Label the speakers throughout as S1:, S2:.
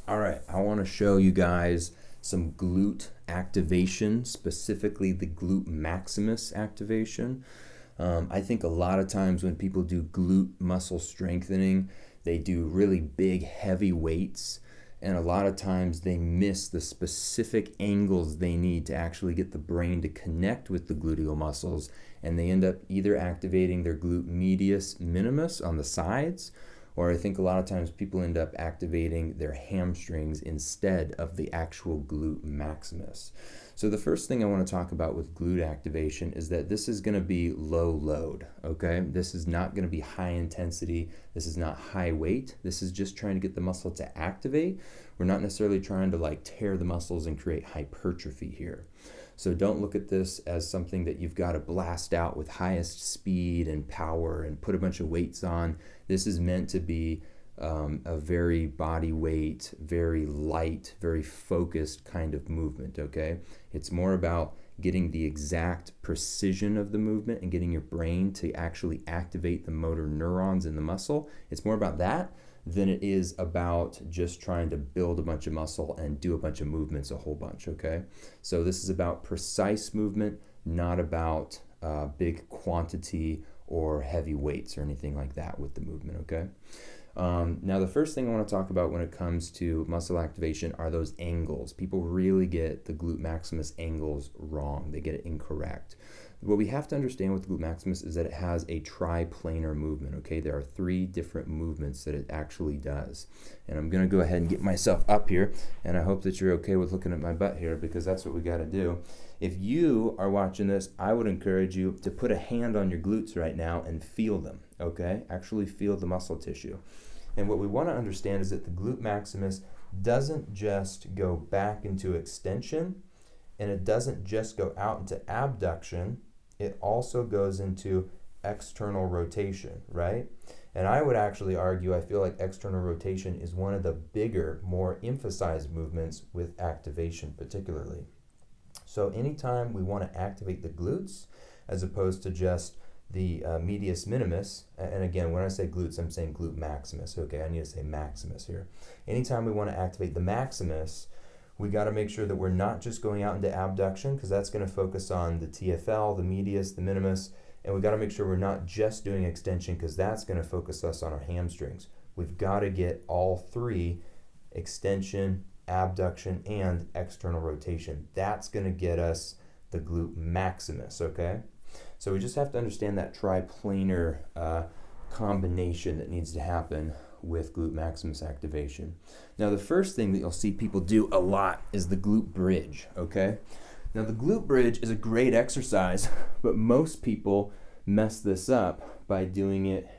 S1: All right, I want to show you guys some glute activation, specifically the glute maximus activation. I think a lot of times when people do glute muscle strengthening, they do really big, heavy weights, and a lot of times they miss the specific angles they need to actually get the brain to connect with the gluteal muscles, and they end up either activating their glute medius minimus on the sides, or I think a lot of times people end up activating their hamstrings instead of the actual glute maximus. So the first thing I want to talk about with glute activation is that this is going to be low load, okay? This is not going to be high intensity. This is not high weight. This is just trying to get the muscle to activate. We're not necessarily trying to like tear the muscles and create hypertrophy here. So don't look at this as something that you've got to blast out with highest speed and power and put a bunch of weights on. This is meant to be a very body weight, very light, very focused kind of movement, okay? It's more about getting the exact precision of the movement and getting your brain to actually activate the motor neurons in the muscle. It's more about that than it is about just trying to build a bunch of muscle and do a bunch of movements a whole bunch, okay? So this is about precise movement, not about big quantity or heavy weights or anything like that with the movement, okay? Now the first thing I want to talk about when it comes to muscle activation are those angles. People really get the glute maximus angles wrong. They get it incorrect. What we have to understand with the glute maximus is that it has a triplanar movement, okay? There are 3 different movements that it actually does. And I'm going to go ahead and get myself up here, and I hope that you're okay with looking at my butt here because that's what we got to do. If you are watching this, I would encourage you to put a hand on your glutes right now and feel them, okay? Actually feel the muscle tissue. And what we want to understand is that the glute maximus doesn't just go back into extension, and it doesn't just go out into abduction. It also goes into external rotation, right? And I would actually argue, I feel like external rotation is one of the bigger, more emphasized movements with activation particularly. So anytime we want to activate the glutes, as opposed to just the medius minimus, and again, when I say glutes, I'm saying glute maximus, okay? I need to say maximus here. Anytime we want to activate the maximus, we got to make sure that we're not just going out into abduction, because that's going to focus on the TFL, the medius, the minimus, and we got to make sure we're not just doing extension, because that's going to focus us on our hamstrings. We've got to get all 3, extension, abduction, and external rotation. That's going to get us the glute maximus, okay? So we just have to understand that triplanar combination that needs to happen with glute maximus activation. Now the first thing that you'll see people do a lot is the glute bridge, okay? Now the glute bridge is a great exercise, but most people mess this up by doing it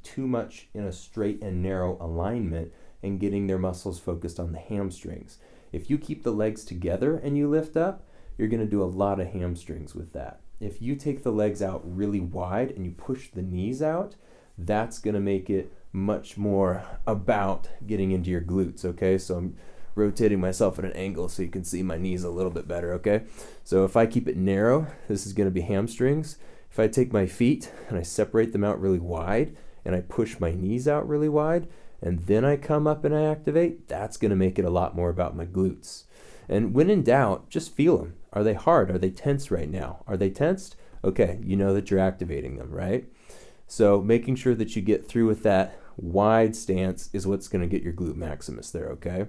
S1: too much in a straight and narrow alignment and getting their muscles focused on the hamstrings. If you keep the legs together and you lift up, you're going to do a lot of hamstrings with that. If you take the legs out really wide and you push the knees out, that's going to make it much more about getting into your glutes, okay? So I'm rotating myself at an angle so you can see my knees a little bit better, okay? So if I keep it narrow, this is going to be hamstrings. If I take my feet and I separate them out really wide and I push my knees out really wide and then I come up and I activate, that's going to make it a lot more about my glutes. And when in doubt, just feel them. Are they hard? Are they tense right now? Are they tensed? Okay, you know that you're activating them, right? So making sure that you get through with that wide stance is what's going to get your glute maximus there, okay?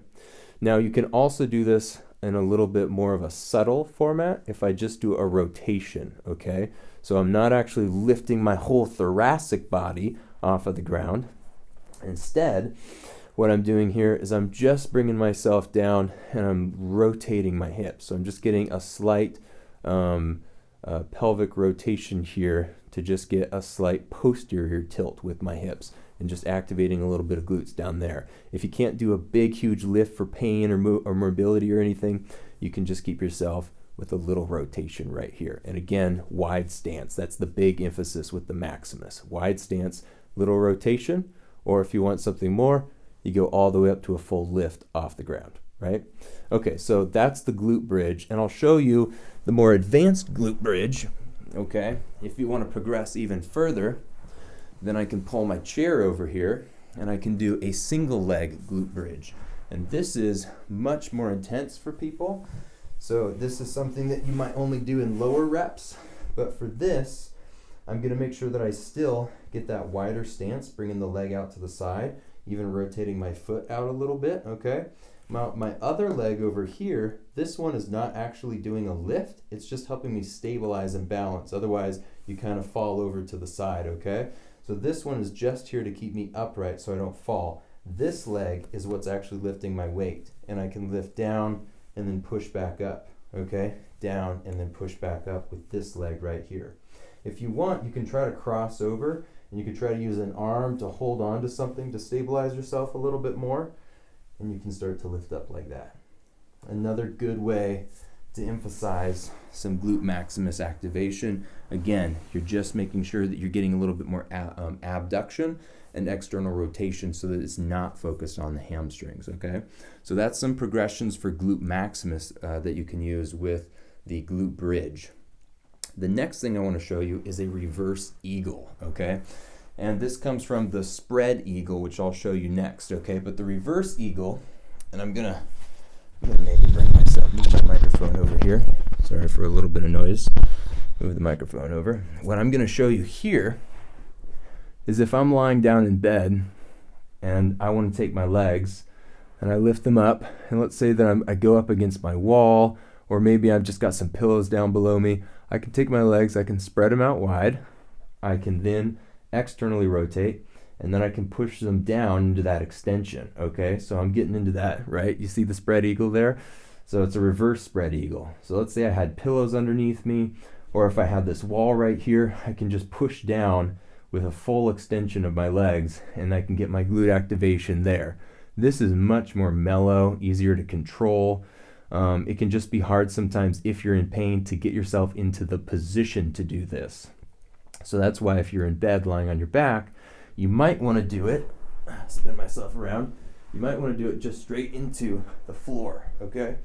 S1: Now you can also do this in a little bit more of a subtle format if I just do a rotation, okay? So I'm not actually lifting my whole thoracic body off of the ground. Instead, what I'm doing here is I'm just bringing myself down and I'm rotating my hips. So I'm just getting a slight pelvic rotation here to just get a slight posterior tilt with my hips and just activating a little bit of glutes down there. If you can't do a big, huge lift for pain or mobility or anything, you can just keep yourself with a little rotation right here. And again, wide stance. That's the big emphasis with the maximus. Wide stance, little rotation, or if you want something more, you go all the way up to a full lift off the ground, right? Okay, so that's the glute bridge, and I'll show you the more advanced glute bridge, okay? If you want to progress even further, then I can pull my chair over here, and I can do a single leg glute bridge. And this is much more intense for people. So this is something that you might only do in lower reps, but for this, I'm gonna make sure that I still get that wider stance, bringing the leg out to the side, even rotating my foot out a little bit, okay? My other leg over here, this one is not actually doing a lift, it's just helping me stabilize and balance. Otherwise, you kind of fall over to the side, okay? So this one is just here to keep me upright so I don't fall. This leg is what's actually lifting my weight, and I can lift down and then push back up, okay? Down and then push back up with this leg right here. If you want, you can try to cross over, and you can try to use an arm to hold on to something to stabilize yourself a little bit more, and you can start to lift up like that. Another good way to emphasize some glute maximus activation. Again, you're just making sure that you're getting a little bit more abduction and external rotation so that it's not focused on the hamstrings, okay? So that's some progressions for glute maximus that you can use with the glute bridge. The next thing I want to show you is a reverse eagle, okay? And this comes from the spread eagle, which I'll show you next, okay? But the reverse eagle, and I'm gonna maybe move my microphone over here. Sorry for a little bit of noise. Move the microphone over. What I'm gonna show you here is if I'm lying down in bed and I want to take my legs and I lift them up, and let's say that I go up against my wall, or maybe I've just got some pillows down below me, I can take my legs, I can spread them out wide, I can then externally rotate, and then I can push them down into that extension, okay? So I'm getting into that, right? You see the spread eagle there? So it's a reverse spread eagle. So let's say I had pillows underneath me, or if I had this wall right here, I can just push down with a full extension of my legs, and I can get my glute activation there. This is much more mellow, easier to control. It can just be hard sometimes if you're in pain to get yourself into the position to do this. So that's why if you're in bed lying on your back, you might want to do it, spin myself around, you might want to do it just straight into the floor, okay?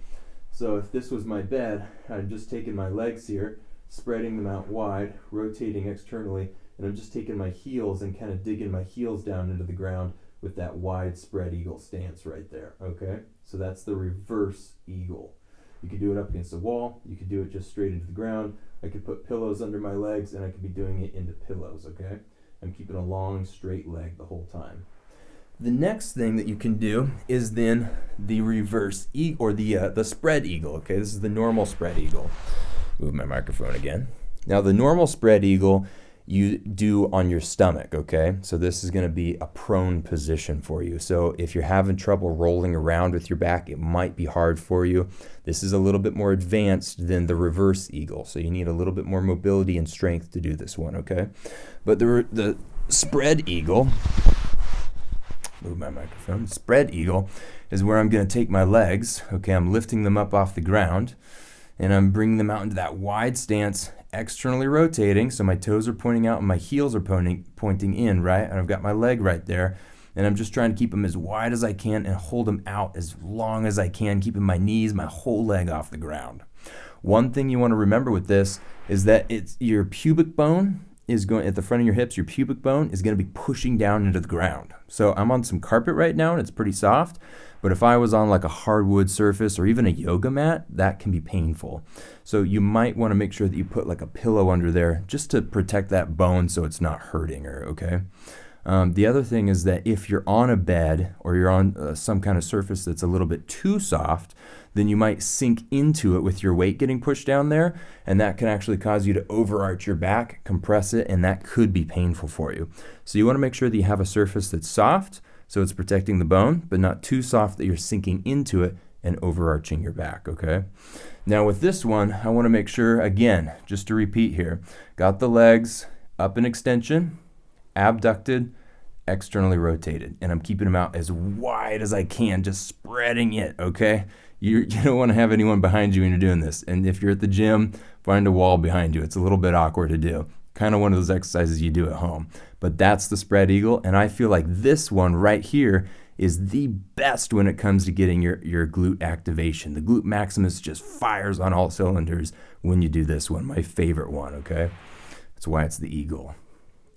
S1: So if this was my bed, I've just taken my legs here, spreading them out wide, rotating externally, and I'm just taking my heels and kind of digging my heels down into the ground with that wide spread eagle stance right there, okay? So that's the reverse eagle. You could do it up against a wall, you could do it just straight into the ground, I could put pillows under my legs, and I could be doing it into pillows, okay? I'm keeping a long straight leg the whole time. The next thing that you can do is then the reverse eagle, or the spread eagle, okay? This is the normal spread eagle. Move my microphone again. Now the normal spread eagle you do on your stomach, okay? So this is gonna be a prone position for you. So if you're having trouble rolling around with your back, it might be hard for you. This is a little bit more advanced than the reverse eagle. So you need a little bit more mobility and strength to do this one, okay? But the spread eagle, move my microphone, spread eagle is where I'm gonna take my legs, okay? I'm lifting them up off the ground, and I'm bringing them out into that wide stance, externally rotating, so my toes are pointing out and my heels are pointing in, right? And I've got my leg right there, and I'm just trying to keep them as wide as I can and hold them out as long as I can, keeping my knees, my whole leg off the ground. One thing you want to remember with this is that it's your pubic bone is going at the front of your hips, your pubic bone is going to be pushing down into the ground. So I'm on some carpet right now and it's pretty soft, but if I was on like a hardwood surface or even a yoga mat, that can be painful. So you might want to make sure that you put like a pillow under there just to protect that bone so it's not hurting her, okay? The other thing is that if you're on a bed or you're on some kind of surface that's a little bit too soft, then you might sink into it with your weight getting pushed down there, and that can actually cause you to overarch your back, compress it, and that could be painful for you. So you want to make sure that you have a surface that's soft, so it's protecting the bone, but not too soft that you're sinking into it and overarching your back, okay? Now with this one, I want to make sure, again, just to repeat here, got the legs up in extension, abducted, externally rotated, and I'm keeping them out as wide as I can, just spreading it, okay? You don't want to have anyone behind you when you're doing this, and if you're at the gym, find a wall behind you. It's a little bit awkward to do. Kind of one of those exercises you do at home. But that's the spread eagle, and I feel like this one right here is the best when it comes to getting your glute activation. The glute maximus just fires on all cylinders when you do this one, my favorite one, okay? That's why it's the eagle.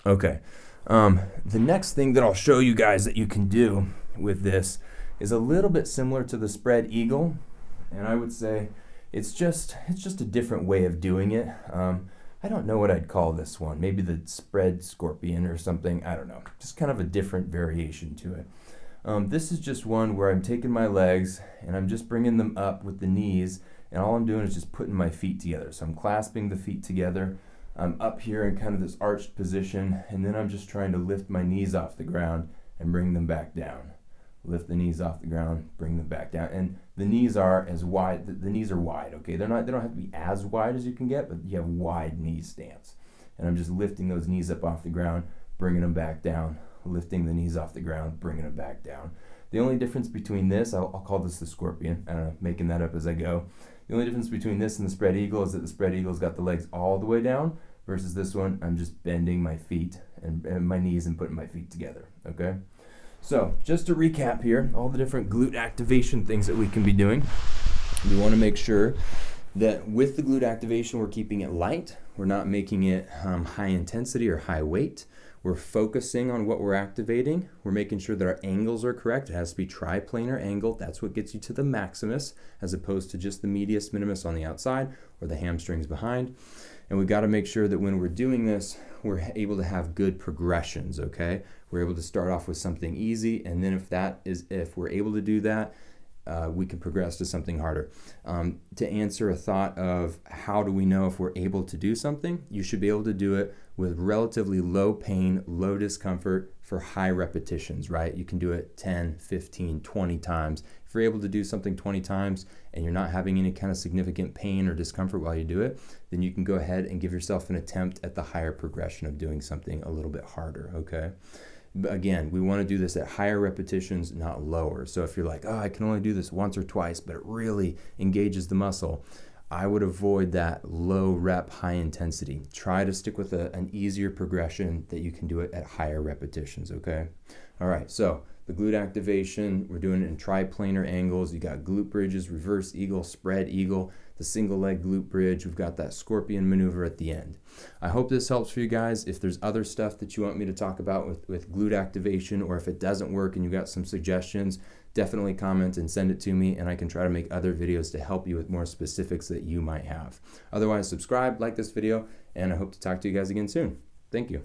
S1: Okay, the next thing that I'll show you guys that you can do with this is a little bit similar to the spread eagle, and I would say it's just a different way of doing it. I don't know what I'd call this one. Maybe the spread scorpion or something. I don't know. Just kind of a different variation to it. This is just one where I'm taking my legs and I'm just bringing them up with the knees, and all I'm doing is just putting my feet together. So I'm clasping the feet together. I'm up here in kind of this arched position, and then I'm just trying to lift my knees off the ground and bring them back down. Lift the knees off the ground, bring them back down. And the knees are as wide, the knees are wide, okay? They don't have to be as wide as you can get, but you have wide knee stance. And I'm just lifting those knees up off the ground, bringing them back down, lifting the knees off the ground, bringing them back down. The only difference between this, I'll call this the scorpion, I don't know, making that up as I go. The only difference between this and the spread eagle is that the spread eagle's got the legs all the way down, versus this one, I'm just bending my feet and my knees and putting my feet together, okay? So, just to recap here, all the different glute activation things that we can be doing. We want to make sure that with the glute activation, we're keeping it light. We're not making it high intensity or high weight. We're focusing on what we're activating. We're making sure that our angles are correct. It has to be triplanar angle. That's what gets you to the maximus, as opposed to just the medius minimus on the outside or the hamstrings behind. And we got to make sure that when we're doing this, we're able to have good progressions, okay? We're able to start off with something easy, and then if we're able to do that, we can progress to something harder. To answer a thought of how do we know if we're able to do something, you should be able to do it with relatively low pain, low discomfort for high repetitions, right? You can do it 10, 15, 20 times. If you're able to do something 20 times and you're not having any kind of significant pain or discomfort while you do it, then you can go ahead and give yourself an attempt at the higher progression of doing something a little bit harder, okay? But again, we want to do this at higher repetitions, not lower. So if you're like, oh, I can only do this once or twice, but it really engages the muscle, I would avoid that low rep, high intensity. Try to stick with an easier progression that you can do it at higher repetitions, okay? All right, so the glute activation, we're doing it in triplanar angles. You got glute bridges, reverse eagle, spread eagle, the single leg glute bridge. We've got that scorpion maneuver at the end. I hope this helps for you guys. If there's other stuff that you want me to talk about with glute activation, or if it doesn't work and you got some suggestions, definitely comment and send it to me, and I can try to make other videos to help you with more specifics that you might have. Otherwise, subscribe, like this video, and I hope to talk to you guys again soon. Thank you.